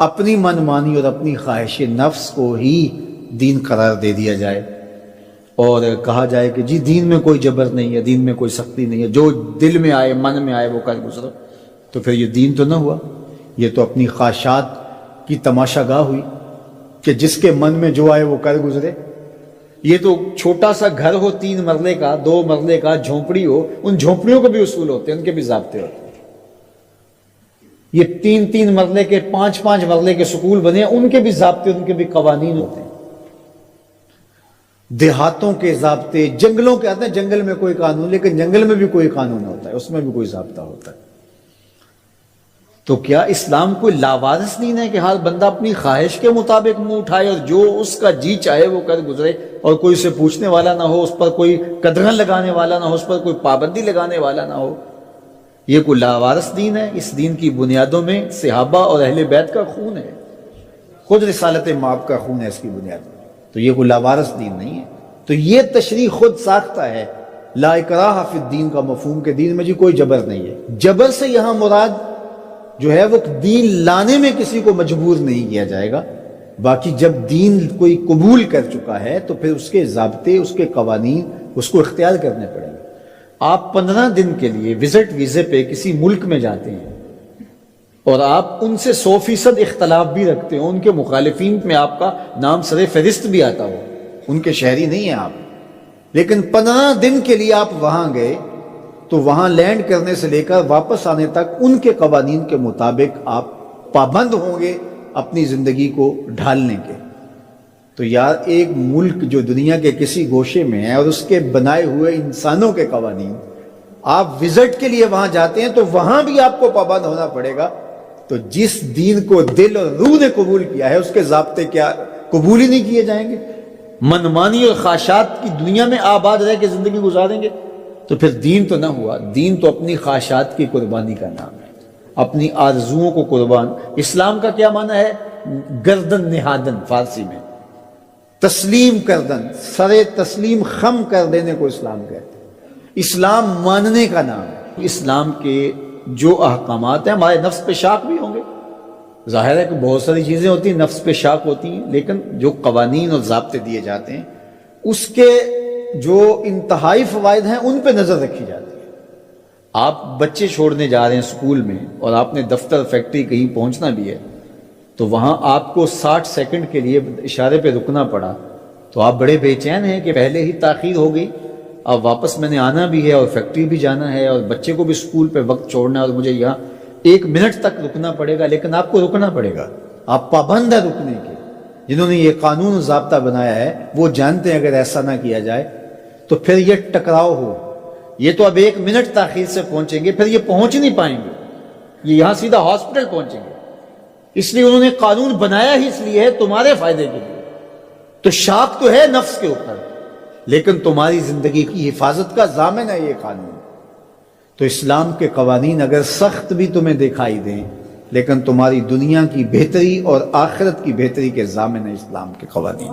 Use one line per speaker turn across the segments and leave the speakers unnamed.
اپنی من مانی اور اپنی خواہش نفس کو ہی دین قرار دے دیا جائے اور کہا جائے کہ جی دین میں کوئی جبر نہیں ہے، دین میں کوئی سختی نہیں ہے، جو دل میں آئے من میں آئے وہ کر گزرو، تو پھر یہ دین تو نہ ہوا، یہ تو اپنی خواہشات کی تماشا گاہ ہوئی کہ جس کے من میں جو آئے وہ کر گزرے۔ یہ تو چھوٹا سا گھر ہو 3 مرلے کا 2 مرلے کا، جھونپڑی ہو، ان جھونپڑیوں کے بھی اصول ہوتے ہیں، ان کے بھی ضابطے ہوتے ہیں۔ یہ 3 مرلے کے 5 مرلے کے سکول بنے ہیں، ان کے بھی ضابطے، ان کے بھی قوانین ہوتے ہیں۔ دیہاتوں کے ضابطے، جنگلوں کے آتے ہیں، جنگل میں کوئی قانون، لیکن جنگل میں بھی کوئی قانون ہوتا ہے، اس میں بھی کوئی ضابطہ ہوتا ہے۔ تو کیا اسلام کوئی لاوارث دین ہے کہ ہر بندہ اپنی خواہش کے مطابق منہ اٹھائے اور جو اس کا جی چاہے وہ کر گزرے، اور کوئی اسے پوچھنے والا نہ ہو، اس پر کوئی قدغن لگانے والا نہ ہو، اس پر کوئی پابندی لگانے والا نہ ہو؟ یہ کوئی لاوارث دین ہے؟ اس دین کی بنیادوں میں صحابہ اور اہل بیت کا خون ہے، خود رسالت مآب کا خون ہے اس کی بنیاد میں، تو یہ کوئی لاوارث دین نہیں ہے۔ تو یہ تشریح خود ساختہ ہے لا اکراہ فی الدین کا مفہوم، کہ دین میں جی کوئی جبر نہیں ہے۔ جبر سے یہاں مراد جو ہے وہ دین لانے میں کسی کو مجبور نہیں کیا جائے گا، باقی جب دین کوئی قبول کر چکا ہے تو پھر اس کے ضابطے، اس کے قوانین اس کو اختیار کرنے پڑیں گے۔ آپ 15 دن کے لیے وزٹ ویزے پہ کسی ملک میں جاتے ہیں اور آپ ان سے 100% اختلاف بھی رکھتے ہو، ان کے مخالفین میں آپ کا نام سر فہرست بھی آتا ہو، ان کے شہری نہیں ہیں آپ، لیکن 15 دن کے لیے آپ وہاں گئے تو وہاں لینڈ کرنے سے لے کر واپس آنے تک ان کے قوانین کے مطابق آپ پابند ہوں گے اپنی زندگی کو ڈھالنے کے۔ تو یار ایک ملک جو دنیا کے کسی گوشے میں ہے اور اس کے بنائے ہوئے انسانوں کے قوانین، آپ وزٹ کے لیے وہاں جاتے ہیں تو وہاں بھی آپ کو پابند ہونا پڑے گا۔ تو جس دین کو دل اور روح نے قبول کیا ہے اس کے ضابطے کیا قبول ہی نہیں کیے جائیں گے؟ منمانی اور خواہشات کی دنیا میں آباد رہ کے زندگی گزاریں گے تو پھر دین تو نہ ہوا۔ دین تو اپنی خواہشات کی قربانی کا نام ہے، اپنی آرزوؤں کو قربان۔ اسلام کا کیا معنی ہے؟ گردن نہادن، فارسی میں تسلیم کردن، سر تسلیم خم کر دینے کو اسلام کہتے ہیں۔ اسلام ماننے کا نام ہے۔ اسلام کے جو احکامات ہیں ہمارے نفس پہ شاق بھی ہوں گے، ظاہر ہے کہ بہت ساری چیزیں ہوتی ہیں نفس پہ شاق ہوتی ہیں، لیکن جو قوانین اور ضابطے دیے جاتے ہیں اس کے جو انتہائی فوائد ہیں ان پہ نظر رکھی جاتی ہے۔ آپ بچے چھوڑنے جا رہے ہیں اسکول میں اور آپ نے دفتر فیکٹری کہیں پہنچنا بھی ہے تو وہاں آپ کو 60 سیکنڈ کے لیے اشارے پہ رکنا پڑا تو آپ بڑے بے چین ہیں کہ پہلے ہی تاخیر ہو گئی، اب واپس میں نے آنا بھی ہے اور فیکٹری بھی جانا ہے اور بچے کو بھی اسکول پہ وقت چھوڑنا ہے اور مجھے یہاں 1 منٹ تک رکنا پڑے گا، لیکن آپ کو رکنا پڑے گا، آپ پابند ہیں رکنے کے۔ جنہوں نے یہ قانون و ضابطہ بنایا ہے وہ جانتے ہیں اگر ایسا نہ کیا جائے تو پھر یہ ٹکراؤ ہو، یہ تو اب 1 منٹ تاخیر سے پہنچیں گے، پھر یہ پہنچ نہیں پائیں گے، یہ یہاں سیدھا ہاسپٹل پہنچیں گے۔ اس لیے انہوں نے قانون بنایا ہی اس لیے ہے تمہارے فائدے کے لیے۔ تو شاق تو ہے نفس کے اوپر، لیکن تمہاری زندگی کی حفاظت کا ضامن ہے یہ قانون۔ تو اسلام کے قوانین اگر سخت بھی تمہیں دکھائی دیں لیکن تمہاری دنیا کی بہتری اور آخرت کی بہتری کے ضامن ہے اسلام کے قوانین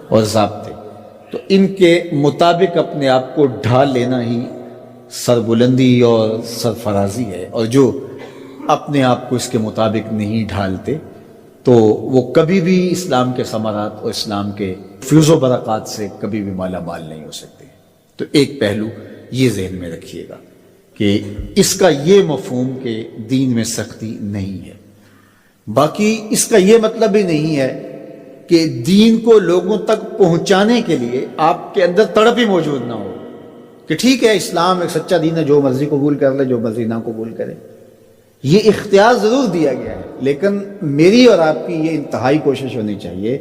اور ضابطے۔ تو ان کے مطابق اپنے آپ کو ڈھال لینا ہی سربلندی اور سرفرازی ہے، اور جو اپنے آپ کو اس کے مطابق نہیں ڈھالتے تو وہ کبھی بھی اسلام کے ثمرات اور اسلام کے فیوز و برکات سے کبھی بھی مالا مال نہیں ہو سکتے۔ تو ایک پہلو یہ ذہن میں رکھیے گا کہ اس کا یہ مفہوم کہ دین میں سختی نہیں ہے۔ باقی اس کا یہ مطلب بھی نہیں ہے کہ دین کو لوگوں تک پہنچانے کے لیے آپ کے اندر تڑپ ہی موجود نہ ہو کہ ٹھیک ہے اسلام ایک سچا دین ہے، جو مرضی قبول کر لے، جو مرضی نہ قبول کرے۔ یہ اختیار ضرور دیا گیا ہے، لیکن میری اور آپ کی یہ انتہائی کوشش ہونی چاہیے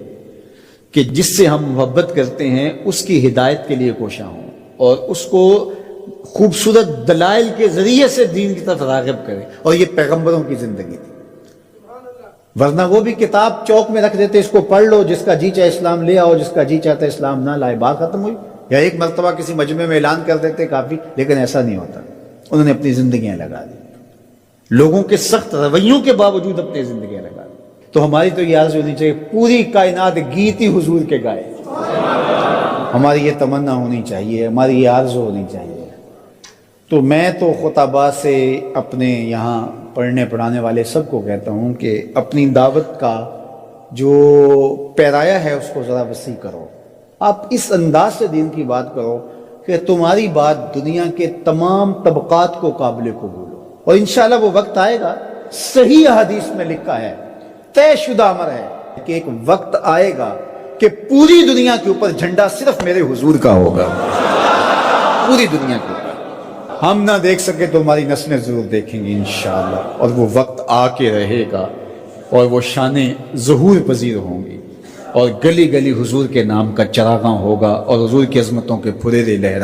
کہ جس سے ہم محبت کرتے ہیں اس کی ہدایت کے لیے کوشاں ہوں اور اس کو خوبصورت دلائل کے ذریعے سے دین کی طرف راغب کریں، اور یہ پیغمبروں کی زندگی تھی۔ ورنہ وہ بھی کتاب چوک میں رکھ دیتے، اس کو پڑھ لو، جس کا جی چاہے اسلام لے آؤ، جس کا جی چاہتا ہے اسلام نہ لائے، بات ختم ہوئی۔ یا ایک مرتبہ کسی مجمع میں اعلان کر دیتے کافی، لیکن ایسا نہیں ہوتا، انہوں نے اپنی زندگیاں لگا دی، لوگوں کے سخت رویوں کے باوجود اپنی زندگیاں لگا دی۔ تو ہماری تو یہ عرض ہونی چاہیے پوری کائنات گیت ہی حضور کے گائے، ہماری یہ تمنا ہونی چاہیے، ہماری یہ عرض ہونی چاہیے۔ تو میں تو خطبہ سے اپنے یہاں پڑھنے پڑھانے والے سب کو کہتا ہوں کہ اپنی دعوت کا جو پیرایا ہے اس کو ذرا وسیع کرو. آپ اس انداز سے دین کی بات کرو کہ تمہاری بات دنیا کے تمام طبقات کو قابل قبول ہو. اور انشاءاللہ وہ وقت آئے گا, صحیح حدیث میں لکھا ہے, طے شدہ امر ہے کہ ایک وقت آئے گا کہ پوری دنیا کے اوپر جھنڈا صرف میرے حضور کا ہوگا. پوری دنیا کے اوپر ہم نہ دیکھ سکے تو ہماری نسلیں ضرور دیکھیں گی انشاءاللہ. اور وہ وقت آ کے رہے گا اور وہ شانیں ظہور پذیر ہوں گی اور گلی گلی حضور کے نام کا چراغاں ہوگا اور حضور کی عظمتوں کے پھریرے لہرا